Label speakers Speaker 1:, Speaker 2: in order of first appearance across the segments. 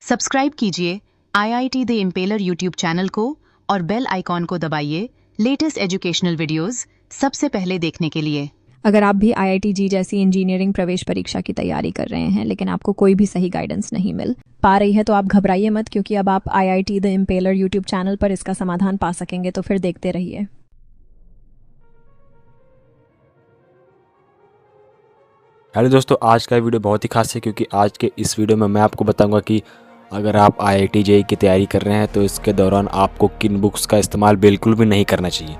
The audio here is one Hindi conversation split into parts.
Speaker 1: सब्सक्राइब कीजिए IIT the impeller YouTube channel को और बेल आइकॉन को दबाइए लेटेस्ट एजुकेशनल वीडियोस सबसे पहले देखने के लिए।
Speaker 2: अगर आप भी IIT जी जैसी इंजीनियरिंग प्रवेश परीक्षा की तैयारी कर रहे हैं लेकिन आपको कोई भी सही गाइडेंस नहीं मिल पा रही है तो आप घबराइए मत, क्योंकि अब आप IIT the impeller YouTube channel पर इसका समाधान पा सकेंगे। तो फिर देखते रहिए।
Speaker 3: हेलो दोस्तों, आज का वीडियो बहुत ही खास है क्योंकि आज के इस वीडियो में मैं आपको बताऊंगा कि अगर आप IIT JEE की तैयारी कर रहे हैं तो इसके दौरान आपको किन बुक्स का इस्तेमाल बिल्कुल भी नहीं करना चाहिए।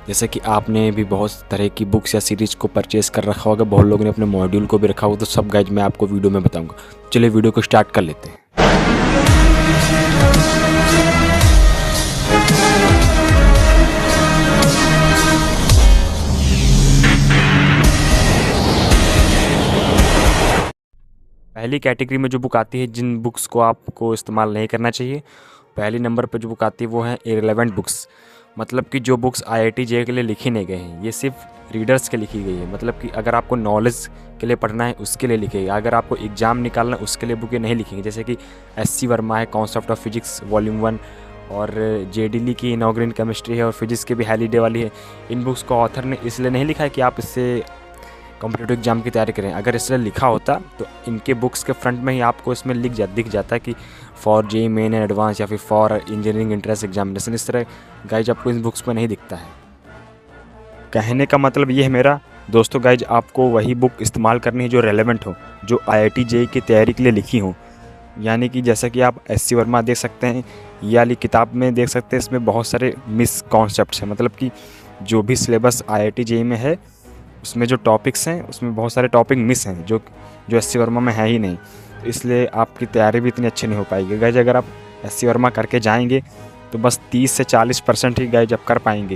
Speaker 3: जैसे कि आपने भी बहुत तरह की बुक्स या सीरीज़ को परचेस कर रखा होगा, बहुत लोगों ने अपने मॉड्यूल को भी रखा होगा, तो सब गाइड मैं आपको वीडियो में बताऊँगा। चलिए वीडियो को स्टार्ट कर लेते हैं। पहली कैटेगरी में जो बुक आती है, जिन बुक्स को आपको इस्तेमाल नहीं करना चाहिए, पहली नंबर पर जो बुक आती है वो है इरेलेवेंट बुक्स। मतलब कि जो बुक्स IIT JEE के लिए लिखी नहीं गई हैं, ये सिर्फ रीडर्स के लिखी गई है। मतलब कि अगर आपको नॉलेज के लिए पढ़ना है उसके लिए लिखी गई, अगर आपको एग्ज़ाम निकालना है उसके लिए बुकें नहीं लिखी गई। जैसे कि SC वर्मा है, कॉन्सेप्ट ऑफ फिजिक्स वॉल्यूम 1, और JD ली की इनॉर्गेनिक केमिस्ट्री है, और फिजिक्स की भी हॉलीडे वाली है। इन बुक्स को ऑथर ने इसलिए नहीं लिखा है कि आप इससे कॉम्पिटिटिव एग्जाम की तैयारी करें। अगर इसलिए लिखा होता तो इनके बुक्स के फ्रंट में ही आपको इसमें दिख जाता है कि for JEE main and advance या फिर फॉर इंजीनियरिंग इंट्रेंस एग्जामिनेशन। इस तरह गाइज आपको इन बुक्स में नहीं दिखता है। कहने का मतलब ये है मेरा दोस्तों, गाइज आपको वही बुक इस्तेमाल करनी है जो रेलेवेंट हो, जो IIT JEE की तैयारी के लिए लिखी हो। यानी कि जैसा कि आप SC वर्मा देख सकते हैं, ये वाली किताब में देख सकते हैं, इसमें बहुत सारे मिस कॉन्सेप्ट्स हैं। मतलब कि जो भी सिलेबस IIT JEE में है उसमें जो टॉपिक्स हैं उसमें बहुत सारे टॉपिक मिस हैं जो SC वर्मा में है ही नहीं। तो इसलिए आपकी तैयारी भी इतनी अच्छी नहीं हो पाएगी। गाइज अगर आप SC वर्मा करके जाएंगे तो बस 30 से 40% ही गाइज आप कर पाएंगे।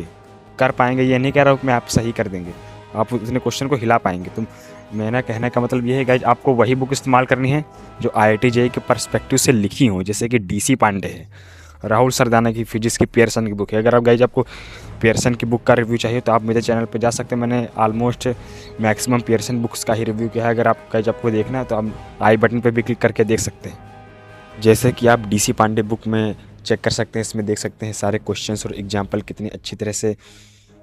Speaker 3: ये नहीं कह रहा हूँ कि मैं आप सही कर देंगे, आप इतने क्वेश्चन को हिला पाएंगे। तो मेरा कहने का मतलब ये है गाइज आपको वही बुक इस्तेमाल करनी है जो IIT JEE के पर्सपेक्टिव से लिखी हो। जैसे कि DC पांडे है, राहुल सरदाना की फिजिक्स की पियर्सन की बुक है। अगर आप गाइज आपको पियर्सन की बुक का रिव्यू चाहिए तो आप मेरे चैनल पे जा सकते हैं। मैंने ऑलमोस्ट मैक्सिमम पियर्सन बुक्स का ही रिव्यू किया है। अगर आप गाइज आपको देखना है तो आप आई बटन पे भी क्लिक करके देख सकते हैं। जैसे कि आप DC पांडे बुक में चेक कर सकते हैं, इसमें देख सकते हैं सारे क्वेश्चंस और एग्जाम्पल कितनी अच्छी तरह से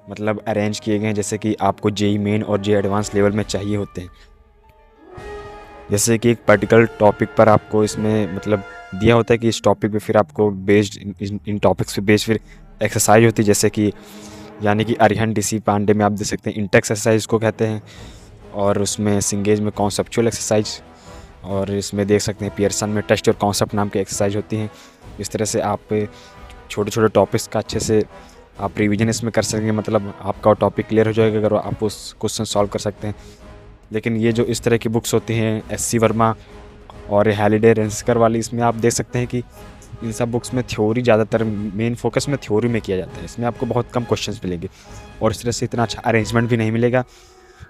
Speaker 3: मतलब अरेंज किए गए हैं, जैसे कि आपको JEE मेन और JEE एडवांस लेवल में चाहिए होते हैं। जैसे कि एक पर्टिकुलर टॉपिक पर आपको इसमें मतलब दिया होता है कि इस टॉपिक पे फिर आपको बेस्ड इन टॉपिक्स पे बेस्ड फिर एक्सरसाइज होती है। जैसे कि यानी कि अरिहंत DC पांडे में आप देख सकते हैं इंटेक्स एक्सरसाइज को कहते हैं, और उसमें सिंगेज में कॉन्सेप्चुअल एक्सरसाइज, और इसमें देख सकते हैं पियर्सन में टेस्ट और कॉन्सेप्ट नाम की एक्सरसाइज होती हैं। इस तरह से आप छोटे छोटे टॉपिक्स का अच्छे से आप रिविजन इसमें कर सकेंगे। मतलब आपका टॉपिक क्लियर हो जाएगा अगर आप उस क्वेश्चन सॉल्व कर सकते हैं। लेकिन ये जो इस तरह की बुक्स होती हैं SC वर्मा और हॉलीडे रेंसकर वाली, इसमें आप देख सकते हैं कि इन सब बुक्स में थ्योरी ज़्यादातर मेन फोकस में थ्योरी में किया जाता है। इसमें आपको बहुत कम क्वेश्चंस मिलेंगे और इस तरह से इतना अच्छा अरेंजमेंट भी नहीं मिलेगा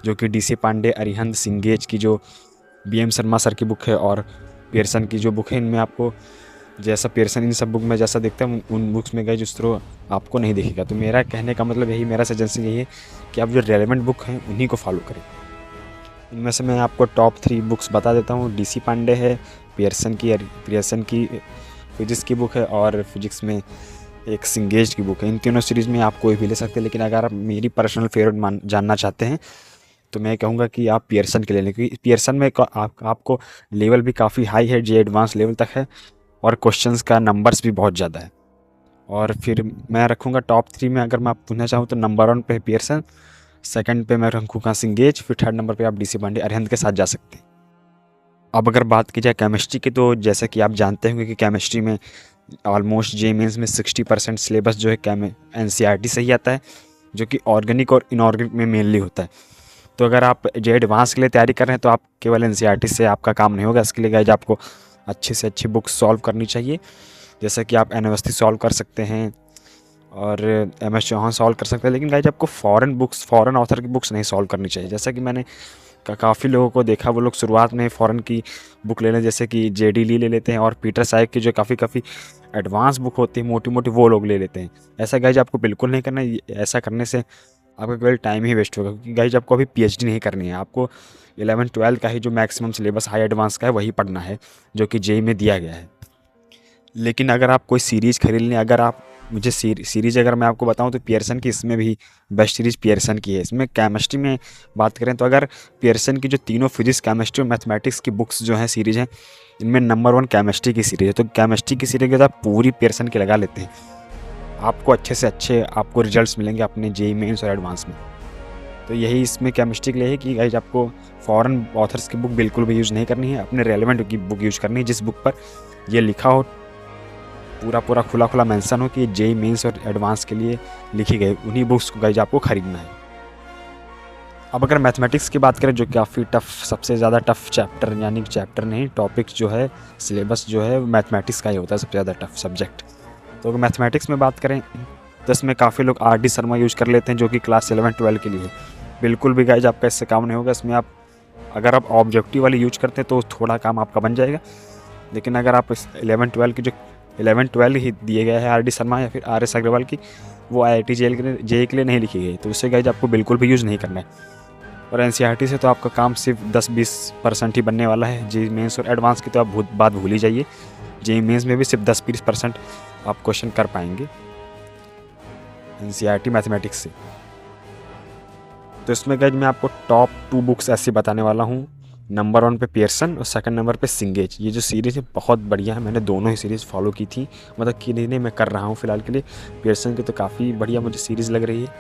Speaker 3: जो कि DC पांडे, अरिहंत, सिंगेज की जो BM शर्मा सर की बुक है और पियर्सन की जो बुक है, इनमें आपको जैसा पियर्सन इन सब बुक में जैसा देखता है उन बुक्स में गए जिस तरह आपको नहीं दिखेगा। तो मेरा कहने का मतलब यही, मेरा सजेशन यही है कि आप जो रेलेवेंट बुक हैं उन्हीं को फॉलो करें। इनमें से मैं आपको टॉप 3 बुक्स बता देता हूँ। DC पांडे है, पियर्सन की फिजिक्स की बुक है, और फिजिक्स में एक सिंगेज की बुक है। इन तीनों सीरीज़ में आप कोई भी ले सकते हैं, लेकिन अगर आप मेरी पर्सनल फेवरेट जानना चाहते हैं तो मैं कहूँगा कि आप पियर्सन के ले लें, क्योंकि पियर्सन में आपको लेवल भी काफ़ी हाई है, JEE एडवांस लेवल तक है, और क्वेश्चंस का नंबर्स भी बहुत ज़्यादा है। और फिर मैं रखूँगा टॉप 3 में, अगर मैं पूछना चाहूँ तो नंबर 1 पे है पियर्सन, सेकंड पे मैं रखूँगा सिंगेज, फिर थर्ड नंबर पे आप DC पांडे, अरिहंत के साथ जा सकते हैं। अब अगर बात की जाए केमिस्ट्री की, तो जैसे कि आप जानते होंगे कि केमिस्ट्री में ऑलमोस्ट JEE मेंस में 60% सिलेबस जो है NCERT से ही आता है, जो कि ऑर्गेनिक और इनऑर्गेनिक में मेनली होता है। तो अगर आप JEE एडवांस के लिए तैयारी कर रहे हैं तो आप केवल NCERT से आपका काम नहीं होगा। इसके लिए गाइज आपको अच्छी से अच्छी बुक्स सॉल्व करनी चाहिए। जैसे कि आप NOST सॉल्व कर सकते हैं और MS चौहान सॉल्व कर सकते हैं, लेकिन गाइज आपको फॉरेन ऑथर की बुक्स नहीं सॉल्व करनी चाहिए। जैसा कि मैंने काफ़ी लोगों को देखा, वो लोग शुरुआत में फ़ॉरेन की बुक ले लें, जैसे कि JD ली ले लेते हैं, और पीटर साइक की जो काफ़ी एडवांस बुक होती है मोटी वो लोग ले लेते हैं। ऐसा गाइज आपको बिल्कुल नहीं करना है। ऐसा करने से आपका केवल टाइम ही वेस्ट होगा, क्योंकि गाइज आपको अभी PhD नहीं करनी है। आपको 11-12 का ही जो मैक्सिमम सिलेबस हाई एडवांस का है वही पढ़ना है, जो कि JEE में दिया गया है। लेकिन अगर आप कोई सीरीज़ खरीद लें, अगर आप मुझे सीरीज़ अगर मैं आपको बताऊं तो पियर्सन की इसमें भी बेस्ट सीरीज़ पियर्सन की है। इसमें केमिस्ट्री में बात करें तो अगर पियर्सन की जो तीनों फिजिक्स, केमिस्ट्री और मैथमेटिक्स की बुक्स जो हैं सीरीज़ हैं, इनमें नंबर 1 केमिस्ट्री की सीरीज़ है। तो केमिस्ट्री की सीरीज़ के आप पूरी पियर्सन की लगा लेते हैं, आपको अच्छे से अच्छे आपको रिजल्ट्स मिलेंगे अपने जेईई मेंस और एडवांस में। तो यही इसमें केमिस्ट्री के लिए है कि गाइज आपको फॉरेन ऑथर्स की बुक बिल्कुल भी यूज़ नहीं करनी है, अपने रेलेवेंट की बुक यूज़ करनी है, जिस बुक पर ये लिखा हो, पूरा खुला मेंशन हो कि जेईई मेंस और एडवांस के लिए लिखी गई, उन्हीं बुक्स को गाइज आपको ख़रीदना है। अब अगर मैथमेटिक्स की बात करें, जो काफ़ी टफ, सबसे ज़्यादा टफ चैप्टर, यानी चैप्टर नहीं, टॉपिक जो है, सिलेबस जो है मैथमेटिक्स का ही होता है सबसे ज़्यादा टफ सब्जेक्ट। तो अगर मैथमेटिक्स में बात करें तो इसमें काफ़ी लोग आर डी शर्मा यूज़ कर लेते हैं, जो कि क्लास 11-12 के लिए है। बिल्कुल भी गाइज आपका इससे काम नहीं होगा। इसमें आप अगर आप ऑब्जेक्टिव वाली यूज करते हैं तो थोड़ा काम आपका बन जाएगा, लेकिन अगर आप इस 11-12 की जो 11-12 ही दिए गए हैं आर डी शर्मा या फिर आर एस अग्रवाल की, वो IIT जेईई के लिए नहीं लिखी गई, तो उससे गाइज आपको बिल्कुल भी यूज़ नहीं करना है। और NCERT से तो आपका काम सिर्फ 10-20% ही बनने वाला है। जेईई मेंस और एडवांस की तो आप बात भूल ही जाइए। जेईई मेंस में भी सिर्फ 10-20% आप क्वेश्चन कर पाएंगे NCERT मैथमेटिक्स से। तो इसमें गाइज मैं आपको टॉप 2 बुक्स ऐसी बताने वाला हूँ। नंबर 1 पे पियर्सन और सेकंड नंबर पे सिंगेज। ये जो सीरीज़ है बहुत बढ़िया है, मैंने दोनों ही सीरीज़ फॉलो की थी, मतलब कि नहीं मैं कर रहा हूँ फ़िलहाल के लिए। पियर्सन की तो काफ़ी बढ़िया मुझे सीरीज़ लग रही है,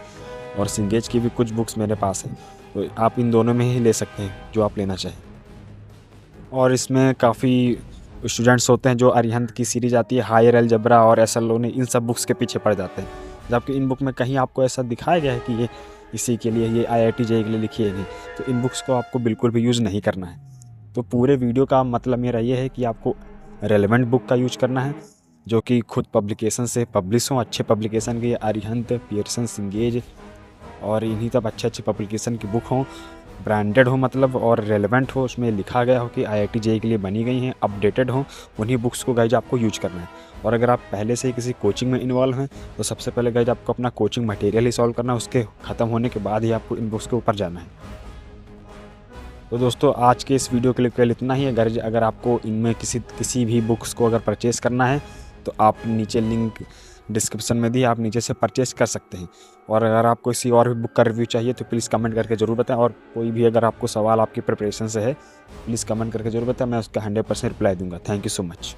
Speaker 3: और सिंगेज की भी कुछ बुक्स मेरे पास हैं, तो आप इन दोनों में ही ले सकते हैं जो आप लेना चाहें। और इसमें काफ़ी स्टूडेंट्स होते हैं जो अरिहंत की सीरीज़ आती है, हायर अलजेब्रा और SLO, इन सब बुक्स के पीछे पड़ जाते हैं, जबकि इन बुक में कहीं आपको ऐसा दिखाया गया है कि ये इसी के लिए, ये IIT जेईई के लिए लिखी है नहीं। तो इन बुक्स को आपको बिल्कुल भी यूज़ नहीं करना है। तो पूरे वीडियो का मतलब मेरा ये है कि आपको रेलेवेंट बुक का यूज करना है, जो कि खुद पब्लिकेशन से पब्लिश हों, अच्छे पब्लिकेशन के, अरिहंत, पियर्सन, सिंगेज और इन्हीं तब अच्छे पब्लिकेशन की बुक हों, ब्रांडेड हो मतलब, और रेलेवेंट हो, उसमें लिखा गया हो कि IIT जेईई के लिए बनी गई हैं, अपडेटेड हो, उन्हीं बुक्स को गाइज आपको यूज करना है। और अगर आप पहले से ही किसी कोचिंग में इन्वॉल्व हैं तो सबसे पहले गाइज आपको अपना कोचिंग मटेरियल ही सॉल्व करना है, उसके ख़त्म होने के बाद ही आपको इन बुक्स के ऊपर जाना है। तो दोस्तों आज के इस वीडियो के लिए केवल इतना ही है। अगर आपको इनमें किसी भी बुक्स को अगर परचेज़ करना है तो आप नीचे लिंक डिस्क्रिप्शन में दी, आप नीचे से परचेज़ कर सकते हैं। और अगर आपको किसी और भी बुक का रिव्यू चाहिए तो प्लीज़ कमेंट करके ज़रूर बताएं, और कोई भी अगर आपको सवाल आपकी प्रिपरेशन से है प्लीज़ कमेंट करके ज़रूर बताएं, मैं उसका 100% रिप्लाई दूंगा। Thank you so much.